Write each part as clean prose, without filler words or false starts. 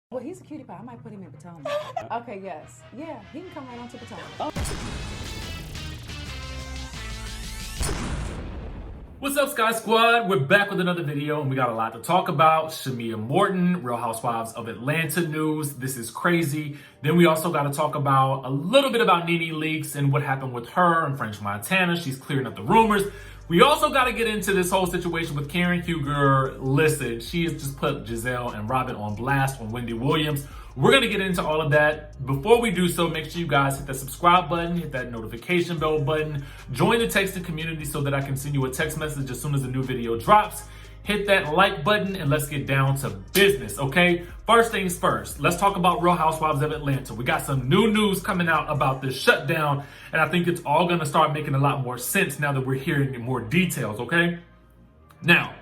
Well, he's a cutie pie. I might put him in Potomac. Okay, yes. Yeah, he can come right on to Potomac. What's up, Sky Squad? We're back with another video, and we got a lot to talk about. Shamia Morton, Real Housewives of Atlanta news. This is crazy. Then we also got to talk about a little bit about Nene Leakes and what happened with her and French Montana. She's clearing up the rumors. We also got to get into this whole situation with Karen Huger. Listen, she has just put Gizelle and Robyn on blast on Wendy Williams. We're going to get into all of that. Before we do so, make sure you guys hit that subscribe button, hit that notification bell button, join the texting community so that I can send you a text message as soon as a new video drops. Hit that like button and let's get down to business, okay? First things first, let's talk about Real Housewives of Atlanta. We got some new news coming out about this shutdown, and I think it's all gonna start making a lot more sense now that we're hearing more details, okay? Now,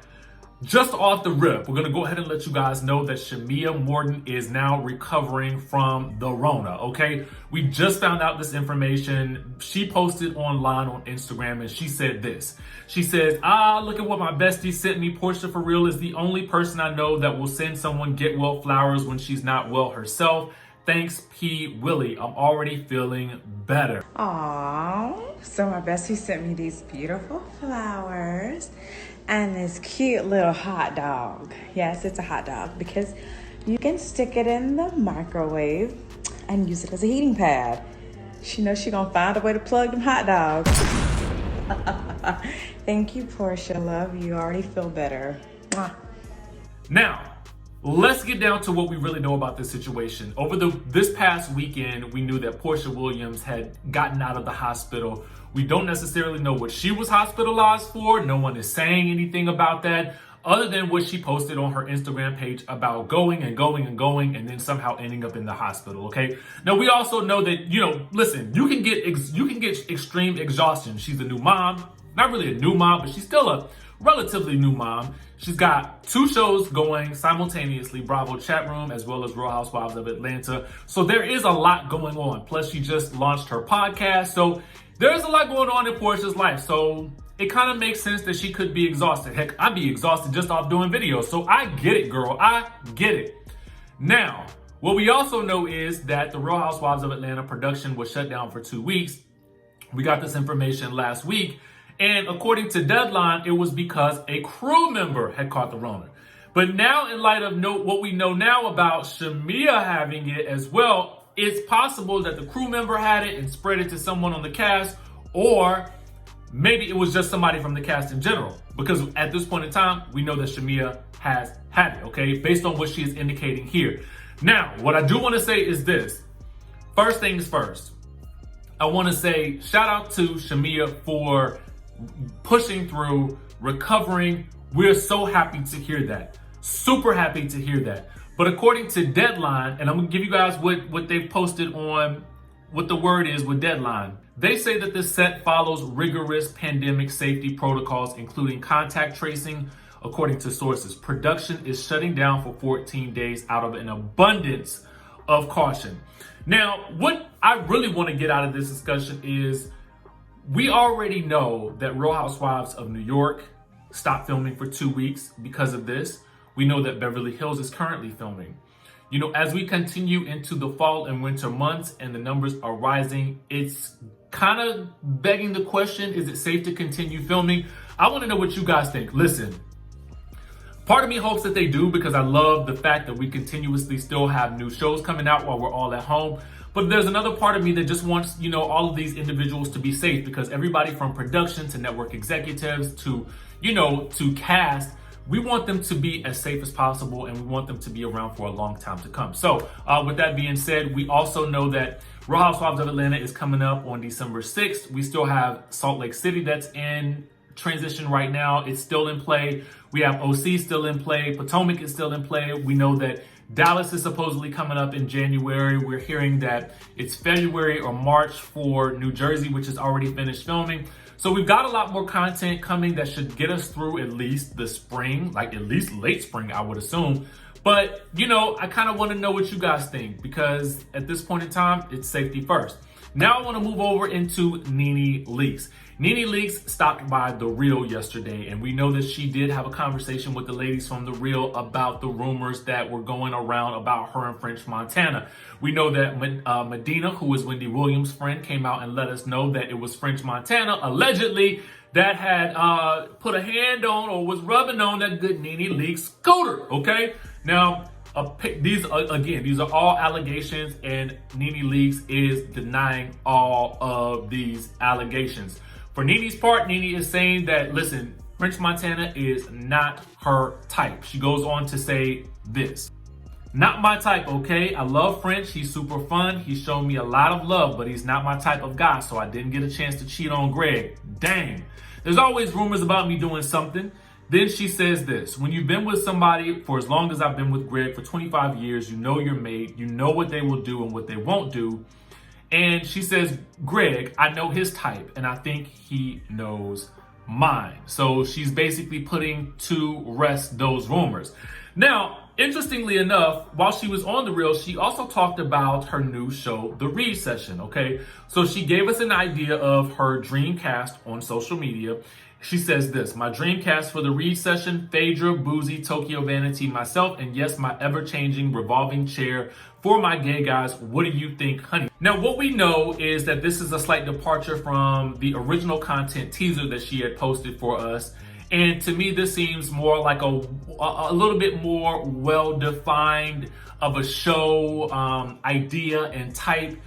just off the rip, we're gonna go ahead and let you guys know that Shamia Morton is now recovering from the Rona, okay? We just found out this information. She posted online on Instagram and she said this. She says, look at what my bestie sent me. Porsha for real is the only person I know that will send someone get well flowers when she's not well herself. Thanks, P. Willie. I'm already feeling better. Aww, so my bestie sent me these beautiful flowers and this cute little hot dog. Yes, it's a hot dog because you can stick it in the microwave and use it as a heating pad. She knows she gonna find a way to plug them hot dogs. Thank you, Porsha. Love you. I already feel better. Mwah. Now, let's get down to what we really know about this situation. Over this past weekend, we knew that Porsha Williams had gotten out of the hospital. We don't necessarily know what she was hospitalized for. No one is saying anything about that other than what she posted on her Instagram page about going and then somehow ending up in the hospital, okay? Now, we also know that, listen, you can get extreme exhaustion. She's a new mom. Not really a new mom, but she's still a relatively new mom. She's got 2 shows going simultaneously, Bravo Chat Room as well as Real Housewives of Atlanta. So there is a lot going on. Plus, she just launched her podcast. So there's a lot going on in Porsha's life. So it kind of makes sense that she could be exhausted. Heck, I'd be exhausted just off doing videos. So I get it, girl. I get it. Now, what we also know is that the Real Housewives of Atlanta production was shut down for 2 weeks. We got this information last week. And according to Deadline, it was because a crew member had caught the Rona. But now, in light of what we know now about Shamia having it as well, it's possible that the crew member had it and spread it to someone on the cast, or maybe it was just somebody from the cast in general. Because at this point in time, we know that Shamia has had it, okay? Based on what she is indicating here. Now, what I do want to say is this. First things first. I want to say shout out to Shamia for pushing through, recovering. We're so happy to hear that. Super happy to hear that. But according to Deadline, and I'm gonna give you guys what they've posted on what the word is with Deadline. They say that this set follows rigorous pandemic safety protocols, including contact tracing. According to sources, production is shutting down for 14 days out of an abundance of caution. Now, what I really want to get out of this discussion is we already know that Real Housewives of New York stopped filming for 2 weeks because of this. We know that Beverly Hills is currently filming. As we continue into the fall and winter months and the numbers are rising, it's kind of begging the question, is it safe to continue filming? I want to know what you guys think. Listen, part of me hopes that they do because I love the fact that we continuously still have new shows coming out while we're all at home. But there's another part of me that just wants, all of these individuals to be safe because everybody from production to network executives to, to cast, we want them to be as safe as possible and we want them to be around for a long time to come. So with that being said, we also know that Real Housewives of Atlanta is coming up on December 6th. We still have Salt Lake City that's in transition right now. It's still in play. We have OC still in play. Potomac is still in play. We know that Dallas is supposedly coming up in January. We're hearing that it's February or March for New Jersey, which is already finished filming. So we've got a lot more content coming that should get us through at least the spring, like at least late spring, I would assume. But, I kind of want to know what you guys think because at this point in time, it's safety first. Now I want to move over into Nene Leakes. Nene Leakes stopped by The Real yesterday, and we know that she did have a conversation with the ladies from The Real about the rumors that were going around about her and French Montana. We know that Medina, who is Wendy Williams' friend, came out and let us know that it was French Montana, allegedly, that had put a hand on or was rubbing on that good Nene Leakes scooter, okay? Now, these are all allegations, and Nene Leakes is denying all of these allegations. For Nene's part, Nene is saying that, listen, French Montana is not her type. She goes on to say this. Not my type, okay? I love French. He's super fun. He's shown me a lot of love, but he's not my type of guy, so I didn't get a chance to cheat on Greg. Dang. There's always rumors about me doing something. Then she says this. When you've been with somebody for as long as I've been with Greg, for 25 years, you know your mate. You know what they will do and what they won't do. And she says, Greg, I know his type, and I think he knows mine. So she's basically putting to rest those rumors. Now, interestingly enough, while she was on The Real, she also talked about her new show, The Read Session, okay? So she gave us an idea of her dream cast on social media. She says this, my dream cast for The Read Session, Phaedra, Boozy, Tokyo Vanity, myself, and yes, my ever-changing revolving chair for my gay guys. What do you think, honey? Now, what we know is that this is a slight departure from the original content teaser that she had posted for us. And to me, this seems more like a little bit more well-defined of a show idea and type.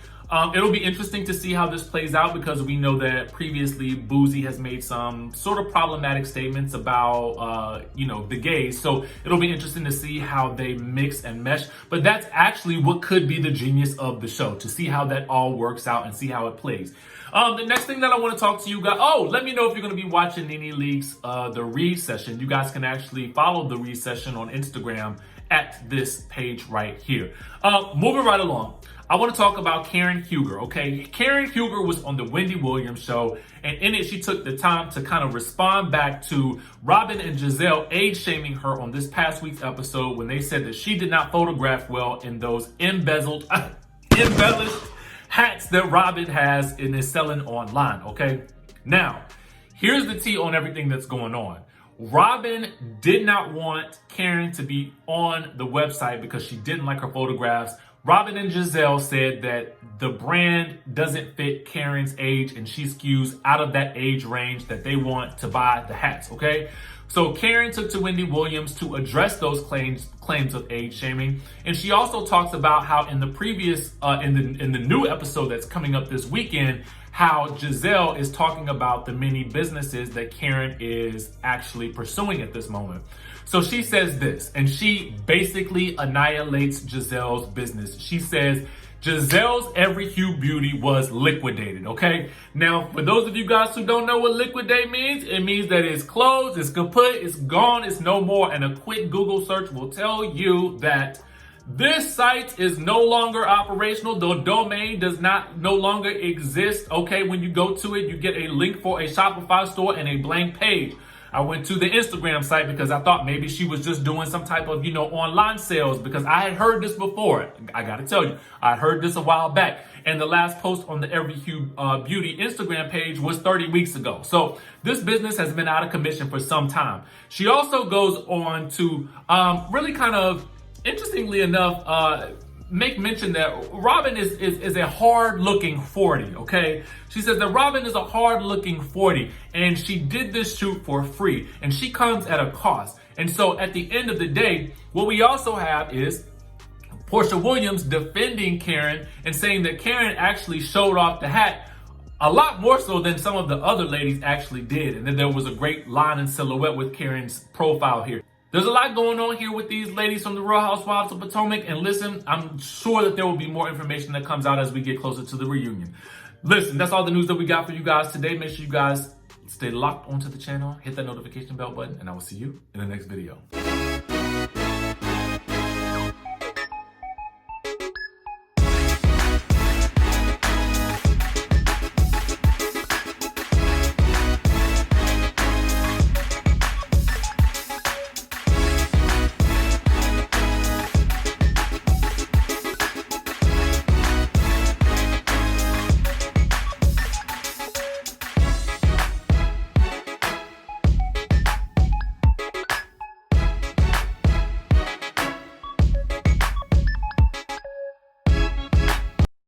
It'll be interesting to see how this plays out, because we know that previously Boozy has made some sort of problematic statements about, the gays. So it'll be interesting to see how they mix and mesh. But that's actually what could be the genius of the show, to see how that all works out and see how it plays. The next thing that I want to talk to you guys, let me know if you're going to be watching Nene Leakes, The Read Session. You guys can actually follow The Read Session on Instagram at this page right here. Moving right along. I want to talk about Karen Huger, okay? Karen Huger was on the Wendy Williams show, and in it, she took the time to kind of respond back to Robyn and GIZELLE age-shaming her on this past week's episode when they said that she did not photograph well in those embellished hats that Robyn has and is selling online, okay? Now, here's the tea on everything that's going on. Robyn did not want Karen to be on the website because she didn't like her photographs. Robyn and GIZELLE said that the brand doesn't fit Karen's age and she skews out of that age range that they want to buy the hats, okay? So Karen took to Wendy Williams to address those claims of age shaming. And she also talks about how in the previous, in the new episode that's coming up this weekend, how GIZELLE is talking about the many businesses that Karen is actually pursuing at this moment. So she says this, and she basically annihilates GIZELLE's business. She says, GIZELLE's Every Hue Beauty was liquidated, okay? Now, for those of you guys who don't know what liquidate means, it means that it's closed, it's kaput, it's gone, it's no more. And a quick Google search will tell you that this site is no longer operational. The domain does no longer exist, okay? When you go to it, you get a link for a Shopify store and a blank page. I went to the Instagram site because I thought maybe she was just doing some type of, online sales, because I had heard this before. I got to tell you, I heard this a while back. And the last post on the Every Hue Beauty Instagram page was 30 weeks ago. So this business has been out of commission for some time. She also goes on to really kind of, interestingly enough, make mention that Robyn is a hard-looking 40, okay? She says that Robyn is a hard-looking 40, and she did this shoot for free, and she comes at a cost. And so at the end of the day, what we also have is Porsha Williams defending Karen and saying that Karen actually showed off the hat a lot more so than some of the other ladies actually did, and then there was a great line and silhouette with Karen's profile here. There's a lot going on here with these ladies from the Real Housewives of Potomac. And listen, I'm sure that there will be more information that comes out as we get closer to the reunion. Listen, that's all the news that we got for you guys today. Make sure you guys stay locked onto the channel, hit that notification bell button, and I will see you in the next video.